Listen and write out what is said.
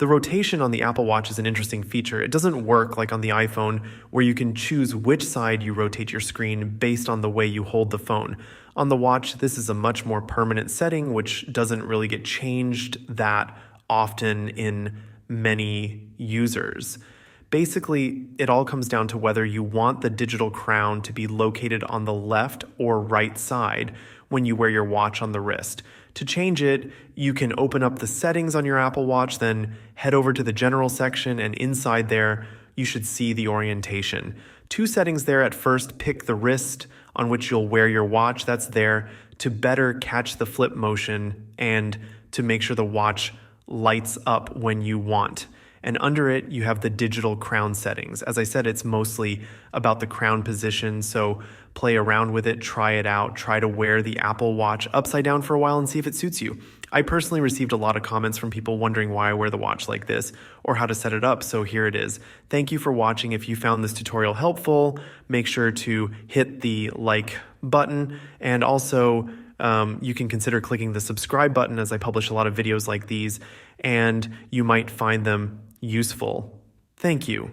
The rotation on the Apple Watch is an interesting feature. It doesn't work like on the iPhone, where you can choose which side you rotate your screen based on the way you hold the phone. On the watch, this is a much more permanent setting, which doesn't really get changed that often in many users. Basically, it all comes down to whether you want the digital crown to be located on the left or right side when you wear your watch on the wrist. To change it, you can open up the settings on your Apple Watch, then head over to the general section, and inside there, you should see the orientation. Two settings there. At first, pick the wrist on which you'll wear your watch. That's there to better catch the flip motion and to make sure the watch lights up when you want. And under it, you have the digital crown settings. As I said, it's mostly about the crown position, so play around with it, try it out, try to wear the Apple Watch upside down for a while and see if it suits you. I personally received a lot of comments from people wondering why I wear the watch like this or how to set it up, so here it is. Thank you for watching. If you found this tutorial helpful, make sure to hit the like button, and also you can consider clicking the subscribe button, as I publish a lot of videos like these, and you might find them useful. Thank you.